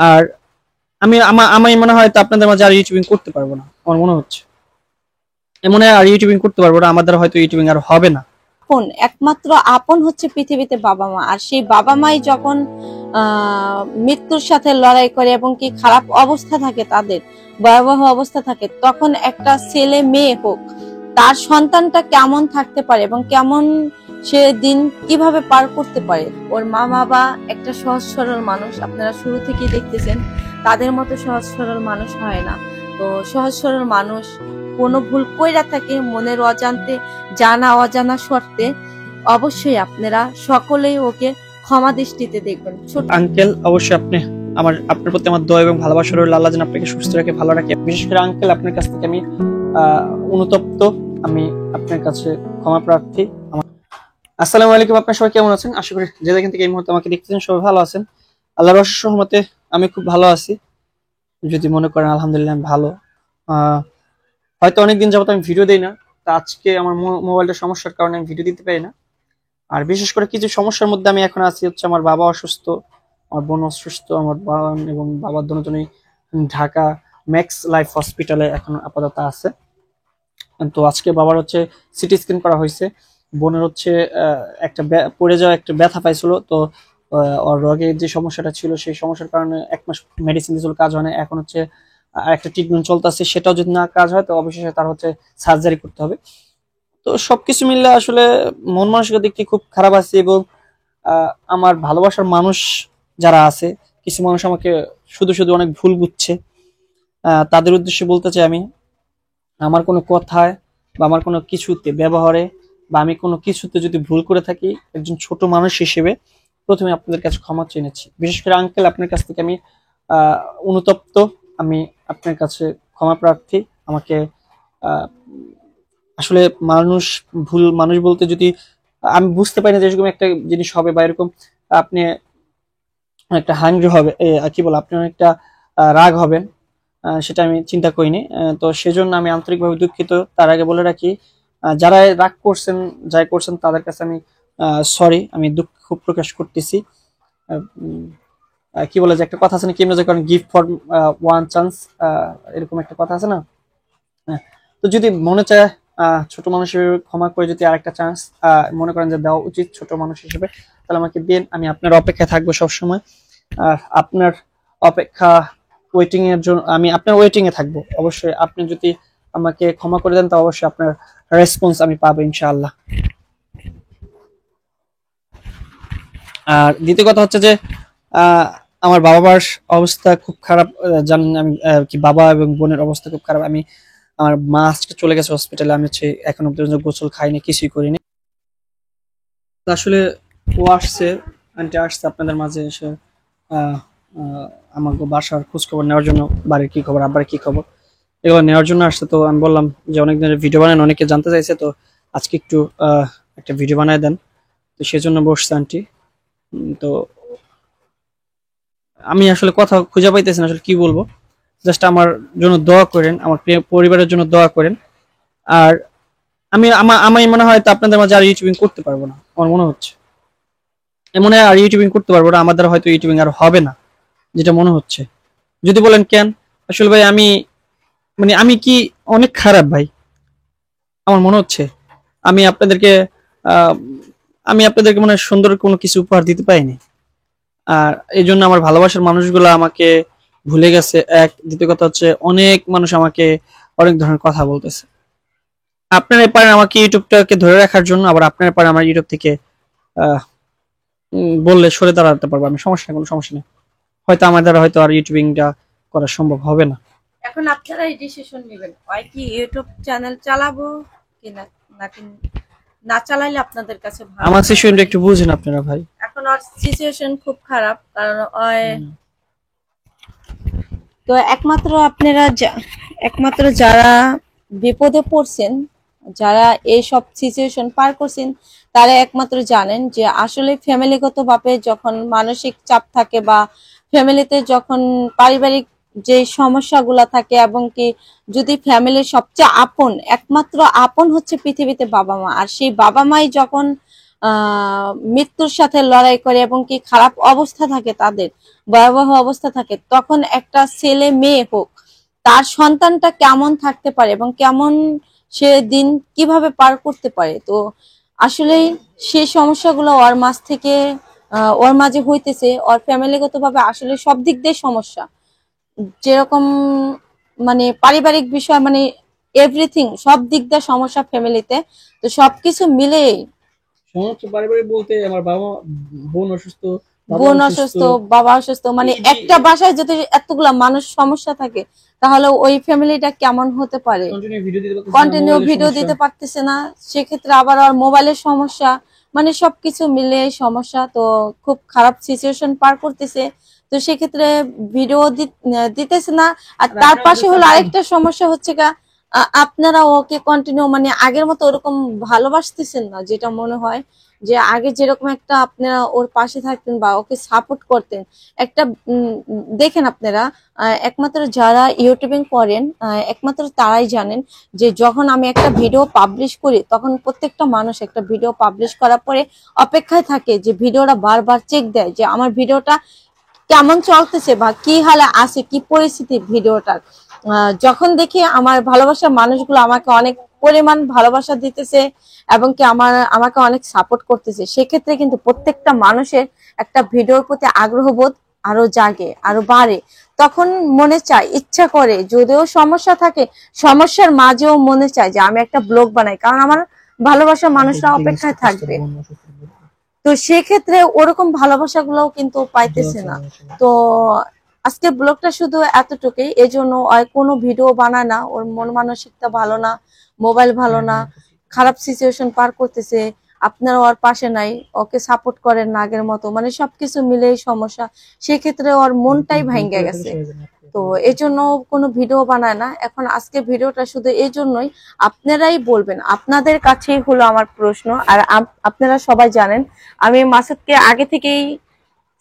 আর আমি মনে হয় তো আপনাদের মাঝে আর ইউটিউবিং করতে পারবো না, আমার মনে হচ্ছে এমন আর ইউটিউবিং করতে পারবো না, আমাদের হয়তো ইউটিউবিং আর হবে না। আপন, একমাত্র আপন হচ্ছে পৃথিবীতে বাবা মা। আর সেই বাবা মাই যখন মৃত্যুর সাথে লড়াই করে এবং কি খারাপ অবস্থা থাকে, তাদের ভয়াবহ অবস্থা থাকে, তখন একটা ছেলে মেয়ে হোক, তার সন্তানটা কেমন থাকতে পারে এবং কেমন সে দিন কিভাবে পার করতে পারে। ওর মা বাবা একটা সহজ সরল মানুষ, আপনারা শুরু থেকেই দেখতেছেন, তাদের মতো সহজ সরল মানুষ হয় না। তো সহজ সরল মানুষ কোনো ভুল কইরা থাকে মনের অজান্তে, জানা অজানা শর্তে, অবশ্যই আপনারা সকলেই ওকে ক্ষমা দৃষ্টিতে দেখবেন। আঙ্কেল অবশ্যই আপনার প্রতি আমার দোয়া এবং ভালোবাসা রইল, আল্লাহ যেন আপনাকে সুস্থ রাখে, ভালো রাখে। বিশেষ করে আঙ্কেল, আপনার কাছ থেকে আমি অনুতপ্ত, আমি আপনার কাছে ক্ষমা প্রার্থী। আসসালামু আলাইকুম, আপনার সবাই কেমন আছেন? আশা করি যে যেখান থেকে এই মুহূর্তে আমাকে দেখতেছেন সবাই ভালো আছেন। আল্লাহর অশেষ রহমতে আমি খুব ভালো আছি। যদি মনে করেন আলহামদুলিল্লাহ আমি ভালো। হয়তো অনেকদিন যাবত আমি ভিডিও দিই না, তা আজকে আমার মোবাইলটা সমস্যার কারণে আমি ভিডিও দিতে পারি না। আর বিশেষ করে কিছু সমস্যার মধ্যে আমি এখন আছি, হচ্ছে আমার বাবা অসুস্থ, আমার বোন অসুস্থ, আমার বাবা এবং বাবার দুজনেই ঢাকা ম্যাক্স লাইফ হসপিটালে এখন আপাতত আছে। তো আজকে বাবার হচ্ছে সিটি স্ক্যান করা হয়েছে, বোনের হচ্ছে একটা পড়ে যাওয়া একটা ব্যথা পাইছিল। তো ওর রোগের যে সমস্যাটা ছিল সেই সমস্যার কারণে 1 মাস মেডিসিন দিয়েছিল, কাজ হয় না। এখন হচ্ছে আর একটা ট্রিটমেন্ট চলতেছে, সেটাও যদি না কাজ হয় তো অবশেষে তার হচ্ছে সার্জারি করতে হবে। তো সবকিছু মিললে আসলে মন মানসিকতার দিকটি খুব খারাপ আছে। এবং আমার ভালোবাসার মানুষ যারা আছে, কিছু মানুষ আমাকে শুধু শুধু অনেক ভুল বুঝছে, তাদের উদ্দেশ্যে বলতে চাই আমি, আমার কোনো কথায় বা আমার কোনো কিছুতে ব্যবহারে বা আমি কোনো কিছুতে যদি ভুল করে থাকি, একজন ছোট মানুষ হিসেবে প্রথমে আপনাদের কাছে ক্ষমা চেয়ে নিচ্ছি। বিশেষ করে আঙ্কেল, আপনার কাছ থেকে আমি অনুতপ্ত, আমি আপনার কাছে ক্ষমা প্রার্থী। আমাকে আসলে মানুষ বলতে যদি আমি বুঝতে পারি না যে এরকম একটা জিনিস হবে বা এরকম আপনি অনেকটা হাংরি হবে, কি বল, আপনি অনেকটা রাগ হবেন, সেটা আমি চিন্তা করিনি। তো সেজন্য আমি আন্তরিকভাবে দুঃখিত। তার আগে বলে রাখি, যারা রাগ করছেন, যাই করছেন, তাদের কাছে আমি সরি, আমি দুঃখ প্রকাশ করতেছি। কি বলে যে একটা কথা আছে না, কি মনে করেন, গিভ ফর ওয়ান চান্স, এরকম একটা কথা আছে না? হ্যাঁ। তো যদি মনে চায় ছোট মানুষ হিসেবে ক্ষমা করে যদি আরেকটা চান্স মনে করেন যে দেওয়া উচিত ছোট মানুষ হিসেবে, তাহলে আমাকে দিন, আমি আপনার অপেক্ষায় থাকবো সবসময়। আর আপনার অপেক্ষা ওয়েটিং এর জন্য আমি আপনার ওয়েটিং এ থাকবো। অবশ্যই আপনি যদি আমাকে ক্ষমা করে দেন, তো অবশ্যই আপনার রেসপন্স আমি পাবো ইনশাআল্লাহ। আর দ্বিতীয় কথা হচ্ছে যে আমার বাবা মার অবস্থা খুব খারাপ, জানেন আমি কি বাবা এবং বোনের অবস্থা খুব খারাপ। আমার মা আজকে চলে গেছে হসপিটালে, আমি হচ্ছে এখনো পর্যন্ত গোসল খাইনি, কিছুই করিনি। আসলে ও আসছে, আন্টি আসছে আপনাদের মাঝে এসে আহ আমাকে বাসার খোঁজ খবর নেওয়ার জন্য, বাড়ির কি খবর, আব্বার কি খবর, এগুলো নেওয়ার জন্য আসছে। তো আমি বললাম যে অনেকদিনের ভিডিও বানান, অনেকে জানতে চাইছে, তো আজকে একটু একটা ভিডিও বানায় দেন। তো সেজন্য বসছে আন্টি। তো আমি আসলে কথা খুঁজে পাইতেছি না আসলে কি বলবো। জাস্ট আমার জন্য দোয়া করেন, আমার পরিবারের জন্য দোয়া করেন। আর আমি মনে হয় তো আপনাদের মাঝে আর ইউটিউবিং করতে পারবো না, আমার মনে হচ্ছে এমন আর ইউটিউবিং করতে পারবো না, আমাদের হয়তো ইউটিউবিং আর হবে না, যেটা মনে হচ্ছে। যদি বলেন কেন, আসলে ভাই আমি কি অনেক খারাপ ভাই, আমার মনে হচ্ছে আমি আপনাদেরকে আহ আমি আপনাদেরকে মনে হয় সুন্দর কোনো কিছু উপহার দিতে পারিনি। আর এই জন্য আমার ভালোবাসার মানুষগুলো আমাকে ভুলে গেছে, এক। দ্বিতীয় কথা হচ্ছে অনেক মানুষ আমাকে অনেক ধরনের কথা বলতেছে। আপনারা পারেন আমাকে ইউটিউবটাকে ধরে রাখার জন্য, আবার আপনারা পারেন আমার ইউটিউব থেকে আহ বললে সরে দাঁড়াতে পারবো আমি, সমস্যা নেই, কোনো সমস্যা নেই। হয়তো আমার দ্বারা হয়তো আর ইউটিউবিংটা করা সম্ভব হবে না। এখন আপনারাই ডিসিশন নেবেন, হয় কি ইউটিউব চ্যানেল চালাবো কিনা, নাকি না চালাইলে আপনাদের কাছে ভালো। আমার সিচুয়েশনটা একটু বুঝেন আপনারা ভাই। এখন ওর সিচুয়েশন খুব খারাপ, কারণ তো একমাত্র যারা বিপদে পড়ছেন, যারা এইসব সিচুয়েশন পার করছেন, তারা একমাত্র জানেন যে আসলে ফ্যামিলিগতভাবে যখন মানসিক চাপ থাকে বা ফ্যামিলিতে যখন পারিবারিক যে সমস্যাগুলো থাকে, এবং কি যদি ফ্যামিলির সবচেয়ে একমাত্র আপন হচ্ছে পৃথিবীতে বাবা মা। আর সেই বাবা মাই যখন মৃত্যুর সাথে লড়াই করে এবং কি খারাপ অবস্থা থাকে তাদের, ভয়াবহ অবস্থা থাকে, তখন একটা ছেলে মেয়ে হোক তার সন্তানটা কেমন থাকতে পারে এবং কেমন সে দিন কিভাবে পার করতে পারে। তো আসলেই সেই সমস্যাগুলো ওর মাঝ থেকে ওর মাঝে হইতেছে, ওর ফ্যামিলিগত ভাবে আসলে সব দিক দিয়ে সমস্যা, যেরকম মানে পারিবারিক বিষয়, মানে এভরিথিং, সব দিক দিয়ে সমস্যা ফ্যামিলিতে। তো সবকিছু মিলেই সমস্যা পারিবারিক বলতে আমার বাবা বোন অসুস্থ, বাবা বোন অসুস্থ। অসুস্থ, বাবা অসুস্থ, মানে এই যে একটা বাসায় যদি এতগুলা মানুষ সমস্যা থাকে তাহলে ওই ফ্যামিলিটা কেমন হতে পারে। কন্টিনিউ ভিডিও দিতে পারতেছে না, কন্টিনিউ মোবাইলের ভিডিও সমস্যা। দিতে পারতেছে না, সেক্ষেত্রে আবার আর মোবাইলের সমস্যা, মানে সবকিছু মিলে সমস্যা। তো খুব খারাপ সিচুয়েশন পার করতেছে। তো সেক্ষেত্রে ভিডিও দিতেছে না। আর আর তার আপনারা পাশে তো হলো চাচ্ছেন আরেকটা সমস্যা হচ্ছে আপনারা ওকে কন্টিনিউ মানে আগের মতো ওরকম ভালোবাসতেছেন না, যেটা মনে হয় যে আগে যেরকম একটা আপনারা ওর পাশে থাকতেন বা ওকে সাপোর্ট করতেন। একটা দেখেন আপনারা, একমাত্র যারা ইউটিউবিং করেন একমাত্র তারাই জানেন যে যখন আমি একটা ভিডিও পাবলিশ করি তখন প্রত্যেকটা মানুষ একটা ভিডিও পাবলিশ করার পরে অপেক্ষায় থাকে যে ভিডিওটা বারবার চেক দেয় যে আমার ভিডিওটা কেমন চলতেছে বা কি হালে আছে, কি পরিস্থিতি ভিডিওটার। যখন দেখি আমার ভালোবাসার মানুষগুলো আমাকে অনেক পরিমাণ ভালোবাসা দিতেছে এবং কি আমাকে অনেক সাপোর্ট করতেছে, সেক্ষেত্রে কিন্তু প্রত্যেকটা মানুষের একটা ভিডিওর প্রতি আগ্রহবোধ আরো জাগে, আরো বাড়ে। তখন মনে চায়, ইচ্ছা করে, যদিও সমস্যা থাকে সমস্যার মাঝেও মনে চায় যে আমি একটা ব্লগ বানাই, কারণ আমার ভালোবাসার মানুষরা অপেক্ষায় থাকবে। তো সেক্ষেত্রে ওরকম ভালোবাসাগুলোও কিন্তু পাইতেছে না। তো আজকের ব্লগটা শুধু এতটুকুই, এজন্য আর কোনো ভিডিও বানায় না, ওর মন মানসিকতা ভালো না, মোবাইল ভালো না, খারাপ সিচুয়েশন পার করতেছে, আপনারা ওর পাশে নাই, ওকে সাপোর্ট করেন না আগের মতো, মানে সবকিছু মিলেই সমস্যা। সেক্ষেত্রে ওর মনটাই ভাঙ্গে গেছে। তো এই জন্য কোনো ভিডিও বানায় না এখন। আজকে ভিডিওটা শুধু এই জন্যই, আপনারাই বলবেন, আপনাদের কাছেই হলো আমার প্রশ্ন। আর আপনারা সবাই জানেন আমি মাসুদকে আগে থেকেই,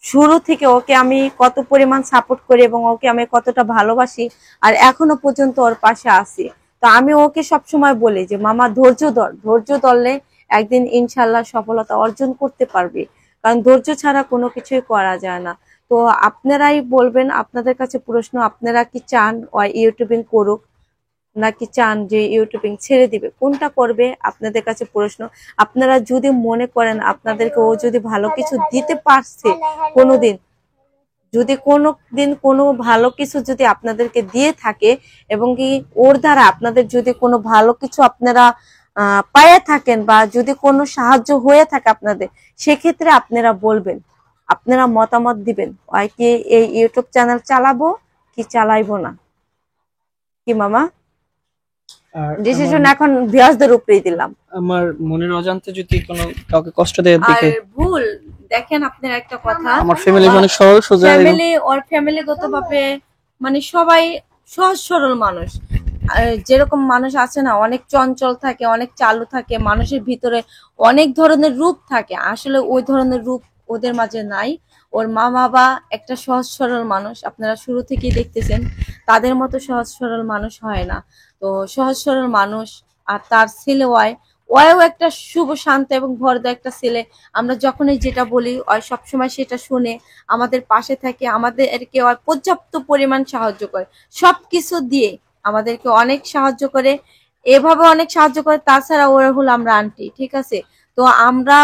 শুরু থেকে ওকে আমি কত পরিমাণ সাপোর্ট করি এবং ওকে আমি কতটা ভালোবাসি, আর এখনো পর্যন্ত ওর পাশে আছি। তো আমি ওকে সবসময় বলি যে মামা ধৈর্য ধর, ধৈর্য ধরলে একদিন ইনশাল্লাহ সফলতা অর্জন করতে পারবি, কারণ ধৈর্য ছাড়া কোনো কিছুই করা যায় না। তো আপনারাই বলবেন, আপনাদের কাছে প্রশ্ন, আপনারা কি চান ও ইউটিউবিং করুক নাকি চান যে ইউটিউবিং ছেড়ে দিবে, কোনটা করবে আপনাদের কাছে প্রশ্ন। আপনারা যদি মনে করেন আপনাদেরকে ও যদি ভালো কিছু দিতে পারছে কোনোদিন, যদি কোনোদিন কোনো ভালো কিছু যদি আপনাদেরকে দিয়ে থাকে এবং কি ওর দ্বারা আপনাদের যদি কোনো ভালো কিছু আপনারা পায়ে থাকেন বা যদি কোনো সাহায্য হয়ে থাকে আপনাদের, সেক্ষেত্রে আপনারা বলবেন, আপনারা মতামত দিবেন হয় কি এই ইউটিউব চ্যানেল চালাবো কি চালাইবো না। কি মামা? আর ডিসিশন এখন ভিউয়ার্সদের উপরেই দিলাম। আমার মনের অজান্তে যদি কোনো কাউকে কষ্ট দেয় আর দেখে, ভুল দেখেন আপনার একটা কথা, আমার ফ্যামিলি অনেক সরল সোজা এবং ফ্যামিলি ওর ফ্যামিলিগত ভাবে মানে সবাই সহজ সরল মানুষ। যেরকম মানুষ আছে না, অনেক চঞ্চল থাকে, অনেক চালু থাকে, মানুষের ভিতরে অনেক ধরনের রূপ থাকে, আসলে ওই ধরনের রূপ ওদের মাঝে নাই। ওর মা বাবা একটা সহজ সরল মানুষ, আপনারা শুরু থেকেই দেখতেছেন, তাদের মতো সহজ সরল মানুষ হয় না। তো সহজ সরল মানুষ, আর তার ছেলে ওয়ও একটা শুভ শান্ত এবং ভরদা একটা ছেলে। আমরা যখনই যেটা বলি ওই সবসময় সেটা শুনে আমাদের পাশে থাকে, আমাদেরকে ওই পর্যাপ্ত পরিমাণ সাহায্য করে, সবকিছু দিয়ে আমাদেরকে অনেক সাহায্য করে, এভাবে অনেক সাহায্য করে। তাছাড়া ওরা হলো আমরা আন্টি, ঠিক আছে? তো আমরা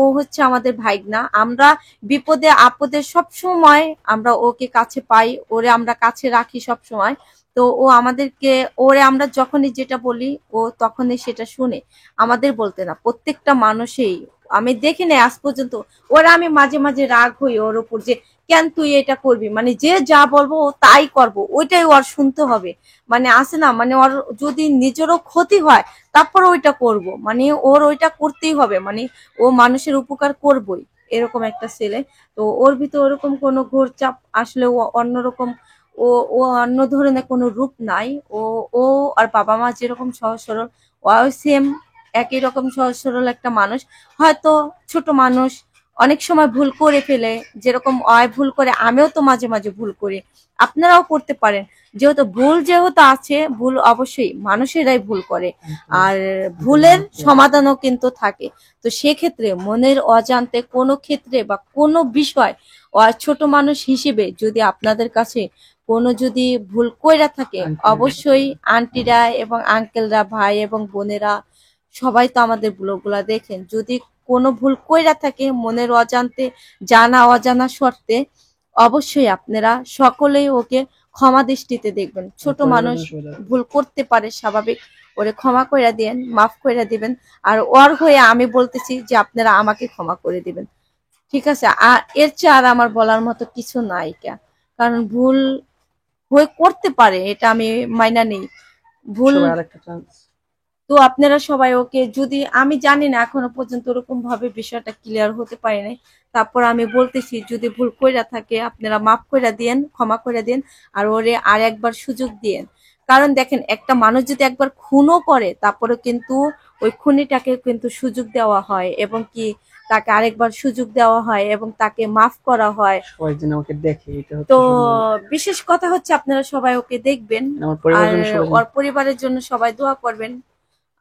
ও হচ্ছে আমাদের ভাইগনা, আমরা বিপদে আপদে সব সময় আমরা ওকে কাছে পাই, ওরে আমরা কাছে রাখি সব সময়। তো ও আমাদেরকে, ওরে আমরা যখনই যেটা বলি ও তখনই সেটা শুনে, আমাদের বলতে না, প্রত্যেকটা মানুষই। আমি দেখি না আজ পর্যন্ত ওরা, আমি মাঝে মাঝে রাগ হই ওর উপর যে কেন তুই এটা করবি, মানে যে যা বলবো ও তাই করবো, ওইটাই ওর শুনতে হবে। মানে আছে না, মানে ওর যদি নিজেরও ক্ষতি হয় তারপর ওইটা করব, মানে ওর ওইটা করতেই হবে, মানে ও মানুষের উপকার করবই, এরকম একটা ছেলে। তো ওর ভিতর ওরকম কোনো ঘোর চাপ আসলে ও অন্যরকম, ও ও অন্য ধরনের কোনো রূপ নাই। ও ও আর বাবা মা যেরকম সহজ সরল, ও সেম একই রকম সহজ সরল একটা মানুষ। হয়তো ছোট মানুষ, অনেক সময় ভুল করে ফেলে, যেরকম অয় ভুল করে, আমিও তো মাঝে মাঝে ভুল করি, আপনারাও করতে পারেন। যেহেতু আছে, ভুল অবশ্যই মানুষেরাই ভুল করে, আর ভুলের সমাধানও কিন্তু থাকে। তো সেক্ষেত্রে মনের অজান্তে কোনো ক্ষেত্রে বা কোনো বিষয় ছোট মানুষ হিসেবে যদি আপনাদের কাছে কোনো যদি ভুল কইরা থাকে, অবশ্যই আন্টিরা এবং আঙ্কেলরা, ভাই এবং বোনেরা সবাই তো আমাদের ব্লগগুলা দেখেন, যদি কোনো ভুল কইরা থাকে মনের অজান্তে, জানা অজানা শর্তে, অবশ্যই আপনারা সকলেই ওকে ক্ষমা দৃষ্টিতে দেখবেন। ছোট মানুষ ভুল করতে পারে, স্বাভাবিক, ওরে ক্ষমা কইরা দেন, মাফ কইরা দিবেন। আর ওর হয়ে আমি বলতেছি যে আপনারা আমাকে ক্ষমা করে দিবেন, ঠিক আছে? আর এর চেয়ে আর আমার বলার মতো কিছু নাই, কারণ ভুল হয়ে করতে পারে, এটা আমি মাইনা নেই, ভুল। তো আপনারা সবাই ওকে, যদি আমি জানি না এখনো পর্যন্ত ওরকম ভাবে বিষয়টা ক্লিয়ার হতে পারে নাই, তারপর আমি বলতেছি যদি ভুল কইরা থাকে আপনারা মাফ কইরা দেন, ক্ষমা কইরা দেন, আর ওরে আর একবার সুযোগ দিয়েন। কারণ দেখেন, একটা মানুষ যদি একবার খুনও করে, তারপরে কিন্তু ওই খুনিটাকে কিন্তু সুযোগ দেওয়া হয়, এবং কি তাকে আরেকবার সুযোগ দেওয়া হয়, এবং তাকে মাফ করা হয়। সবাই যেন আমাকে দেখে, এটা হচ্ছে তো বিশেষ কথা হচ্ছে আপনারা সবাই ওকে দেখবেন, আর ওর পরিবারের জন্য সবাই দোয়া করবেন।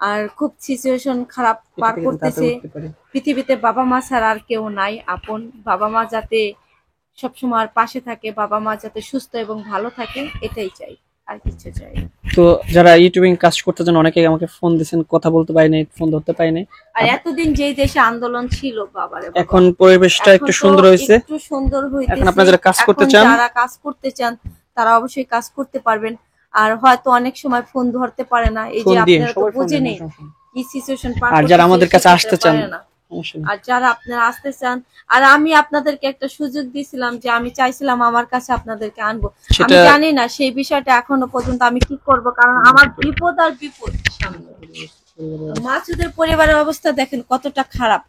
আর খুব সিচুয়েশন খারাপ পার করতেছে, পৃথিবীতে বাবা মা ছাড়া আর কেউ নাই আপন। বাবা মা যাতে সবসময় আর পাশে থাকে, বাবা মা যাতে সুস্থ এবং ভালো থাকে, এটাই চাই, আর কিছু চাই না। তো যারা ইউটিউবিং কাজ করতে চান, অনেকেই আমাকে ফোন দিয়েছেন, কথা বলতে পারি নাই, ফোন ধরতে পারি নাই। আর এতদিন যেই দেশে আন্দোলন ছিল, বাবারে বাবা, এখন পরিবেশটা একটু সুন্দর হয়েছে, একটু সুন্দর হইছে। এখন আপনারা যারা কাজ করতে চান, যারা কাজ করতে চান তারা অবশ্যই কাজ করতে পারবেন। আর হয়তো অনেক সময় ফোন ধরতে পারে না, এই যে আপনারা তো বুঝেনি কি সিচুয়েশন পার করতে, আর যারা আমাদের কাছে আসতে চান, আর যারা আপনারা আসতে চান, আর আমি আপনাদেরকে একটা সুযোগ দিয়েছিলাম যে আমি চাইছিলাম আমার কাছে আপনাদেরকে আনবো, আমি জানি না সেই বিষয়টা এখনো পর্যন্ত আমি কি করব, কারণ আমার বিপদ আর বিপদ সামনে। মাসুদের পরিবারের অবস্থা দেখেন কতটা খারাপ।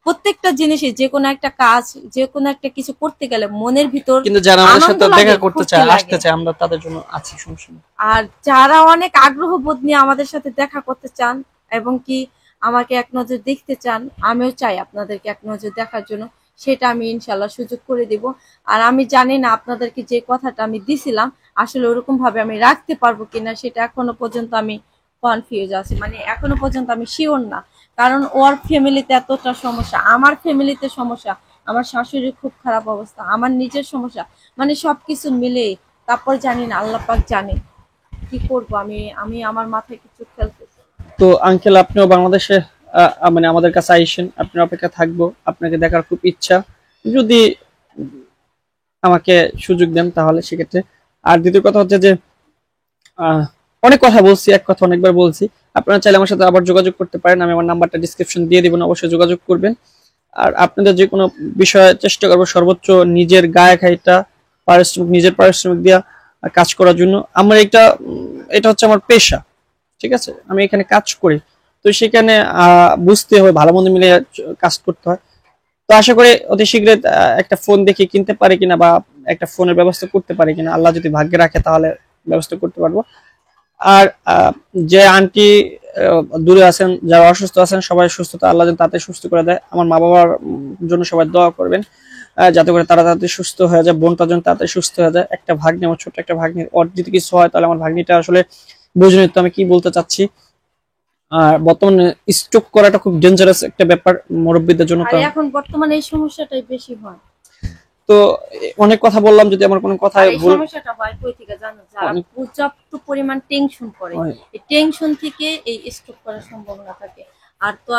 প্রত্যেকটা জিনিসে, যে কোনো একটা কাজ, যে কোনো একটা কিছু করতে গেলে মনের ভিতর, কিন্তু যারা আমাদের সাথে দেখা করতে চায়, আসতে চায়, আমরা তাদের জন্য আছি, সমস্যা নেই। আর যারা অনেক আগ্রহ বোধ নিয়ে আমাদের সাথে দেখা করতে চান এবং কি আমাকে এক নজর দেখতে চান, আমিও চাই আপনাদেরকে এক নজর দেখার জন্য, সেটা আমি ইনশাল্লাহ সুযোগ করে দিব। আর আমি জানি না আপনাদেরকে যে কথাটা আমি দিছিলাম আসলে ওরকম ভাবে আমি রাখতে পারবো কিনা, সেটা এখনো পর্যন্ত আমি কনফিউজ আছি, মানে এখনো পর্যন্ত আমি শিওর না। কারণ ওর ফ্যামিলিতে এতটা সমস্যা, আমার ফ্যামিলিতে সমস্যা, আমার শাশুড়ির খুব খারাপ অবস্থা, আমার নিজের সমস্যা, মানে সবকিছু মিলে, তারপর জানি না, আল্লাহ পাক জানে কি করব। আমি আমার মাথায় কিছু খেলতেছে। তো আঙ্কেল, আপনিও বাংলাদেশে মানে আমাদের কাছে আইসেন, আপনার অপেক্ষা থাকবো, আপনাকে দেখার খুব ইচ্ছা, যদি আমাকে সুযোগ দেন তাহলে সেক্ষেত্রে। আর দ্বিতীয় কথা হচ্ছে যে অনেক কথা বলছি, এক কথা অনেকবার বলছি, আপনারা চাইলে আমার সাথে আবার যোগাযোগ করতে পারেন, আমি আমার নাম্বারটা ডিসক্রিপশন দিয়ে দিবেন, অবশ্যই যোগাযোগ করবেন। আর আপনাদের যে কোনো বিষয়ে চেষ্টা করবো সর্বোচ্চ নিজের গায়ে খাইটা নিজের পারিশ্রমিক দিয়া কাজ করার জন্য। আমার এটা হচ্ছে আমার পেশা, ঠিক আছে, আমি এখানে কাজ করি, তো সেখানে বুঝতে হয়, ভালো মন্দ মিলে কাজ করতে হয়। তো আশা করি অতি শীঘ্রই একটা ফোন দেখে কিনতে পারি কিনা, বা একটা ফোনের ব্যবস্থা করতে পারি কিনা, আল্লাহ যদি ভাগ্যে রাখে তাহলে ব্যবস্থা করতে পারবো। আর যে আন্টি দূরে আছেন, যারা অসুস্থ আছেন, সবাই সুস্থতা আল্লাহ যেন তাতে সুস্থ করে দেয়। আমার মা বাবার জন্য সবাই দোয়া করবেন, যাতে করে তারা তাড়াতাড়ি সুস্থ হয়ে যায়, বোনটা যেন তাড়াতাড়ি সুস্থ হয়ে যায়। একটা ভাগ্নি, আমার ছোট্ট একটা ভাগ্নি, ওর যদি কিছু হয় তাহলে আমার ভাগ্নিটা আসলে বুঝে নিত আমি কি বলতে চাচ্ছি। আর বর্তমানে স্ট্রোক করাটা খুব ডেঞ্জারাস একটা ব্যাপার মুরব্বীদের জন্য, তো এখন বর্তমানে এই সমস্যাটাই বেশি হয়। তো অনেক কথা বললাম, যদি আমার কোনো কথায় ভুল, সমস্যাটা হয় কই থেকে জানো? যারা পর্যাপ্ত পরিমাণ টেনশন করে, এই টেনশন থেকে এই স্ট্রোক করার সম্ভাবনা থাকে। আর তো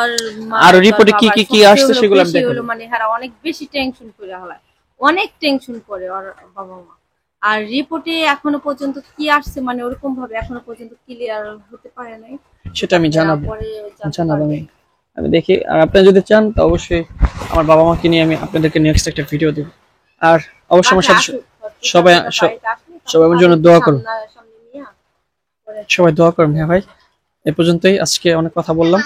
আর রিপোর্টে কি কি আসছে সেগুলো আমি দেখব, মানে হ্যাঁ অনেক বেশি টেনশন করে হয়, অনেক টেনশন করে ওর বাবা মা। আর রিপোর্টে এখনো পর্যন্ত কি আসছে, মানে ওরকম ভাবে এখনো পর্যন্ত ক্লিয়ার হতে পারে নাই, সেটা আমি জানাবো আমি দেখি। আর আপনারা যদি চান তো অবশ্যই আমার বাবা মাকে নিয়ে আমি আপনাদেরকে নেক্সট একটা ভিডিও দেব। আর অবশ্যই আমার সাথে সবাই আমার জন্য দোয়া করুন, সবাই দোয়া করুন। হ্যাঁ ভাই, এ পর্যন্তই, আজকে অনেক কথা বললাম,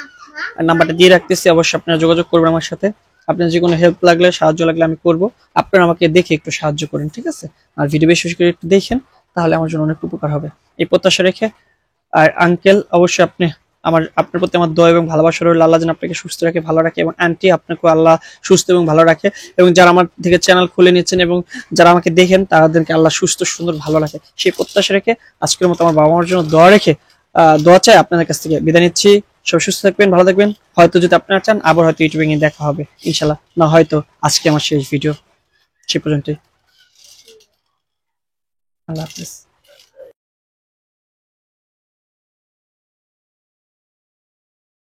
আর নাম্বারটা দিয়ে রাখতেছি, অবশ্যই আপনারা যোগাযোগ করবেন আমার সাথে। আপনার যে কোনো হেল্প লাগলে, সাহায্য লাগলে আমি করব, আপনারা আমাকে দেখে একটু সাহায্য করেন, ঠিক আছে? আর ভিডিও বেশি বেশি করে একটু দেখেন, তাহলে আমার জন্য অনেক উপকার হবে, এই প্রত্যাশা রেখে। আর আঙ্কেল, অবশ্যই আপনি আমার আপনার প্রতি আমার দোয়া এবং ভালোবাসা রইল, আল্লাহ যেন আপনাকে সুস্থ রাখে, ভালো রাখে, এবং আন্টি আপনাকে আল্লাহ সুস্থ এবং ভালো রাখে, এবং যারা আমার থেকে চ্যানেল খুলে নিচ্ছেন এবং যারা আমাকে দেখেন তাদেরকে আল্লাহ সুস্থ সুন্দর ভালো রাখে, সেই প্রত্যাশা রেখে আজকের মতো আমার বাবা মার জন্য দোয়া রেখে দোয়া চাই আপনাদের কাছ থেকে বিদায় নিচ্ছি। সবাই সুস্থ থাকবেন, ভালো থাকবেন। হয়তো যদি আপনারা চান আবার হয়তো ইউটিউবে নিয়ে দেখা হবে ইনশাল্লাহ, না হয়তো আজকে আমার শেষ ভিডিও। সে পর্যন্তই, আল্লাহ হাফিজ।